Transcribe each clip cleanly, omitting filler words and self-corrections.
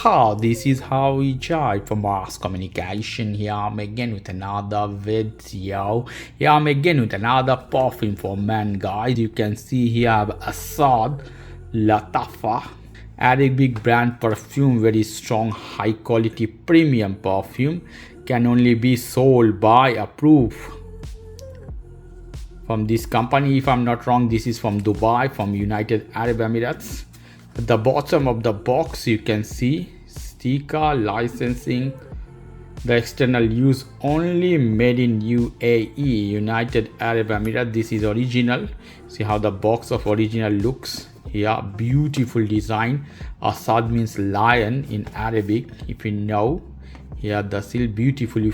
This is how we jive for mass communication. Here I'm again with another video. Here I'm again with another perfume for men, guys. You can see here I have Asad Lattafa Arabic brand perfume, very strong, high quality premium perfume. Can only be sold by approved from this company. If I'm not wrong, this is from Dubai, from United Arab Emirates. At the bottom of the box you can see sticker, licensing, the external use only, made in UAE, United Arab Emirates. This is original. See how the box of original looks here. Beautiful design. Asad means lion in Arabic, if you know. Here the seal, beautiful. You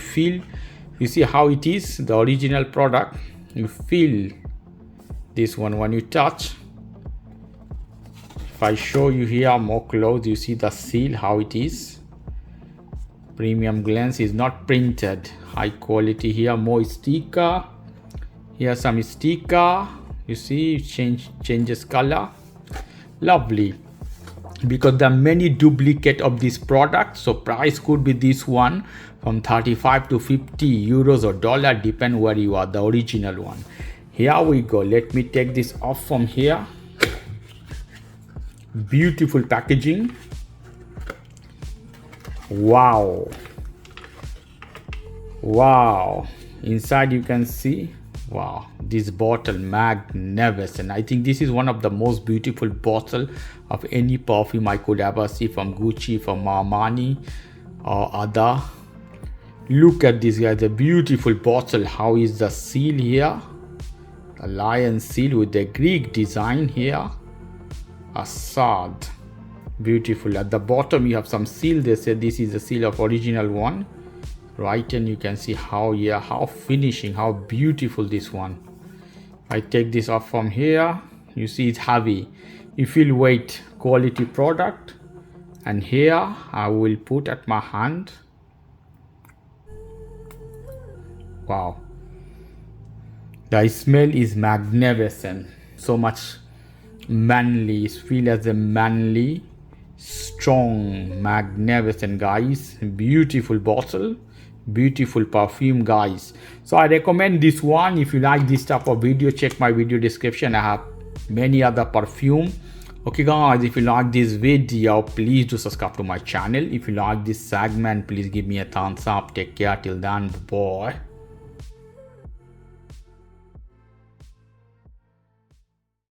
see how it is, the original product. You feel this one when you touch. If I show you here more close, you see the seal, how it is. Premium glance, is not printed. High quality. Here more sticker. Here some sticker. You see, changes color. Lovely. Because there are many duplicate of this product, so price could be this one from 35 to 50 euros or dollar, depend where you are, the original one. Here we go. Let me take this off from here. Beautiful packaging. Wow, inside you can see, wow, this bottle, magnificent. I think this is one of the most beautiful bottle of any perfume I could ever see, from Gucci, from Armani or other. Look at this, guys, a beautiful bottle. How is the seal here? The lion seal with the Greek design here. Asad, beautiful. At the bottom you have some seal. They said this is the seal of original one, right? And you can see how, yeah, how finishing, how beautiful this one. I take this off from here. You see it's heavy. You feel weight, quality product. And here I will put at my hand. Wow, the smell is magnificent. So much manly, feel as a manly, strong, magnificent, guys. Beautiful bottle, beautiful perfume, guys. So I recommend this one. If you like this type of video, check my video description. I have many other perfume. Okay guys, if you like this video, please do subscribe to my channel. If you like this segment, please give me a thumbs up. Take care till then, bye.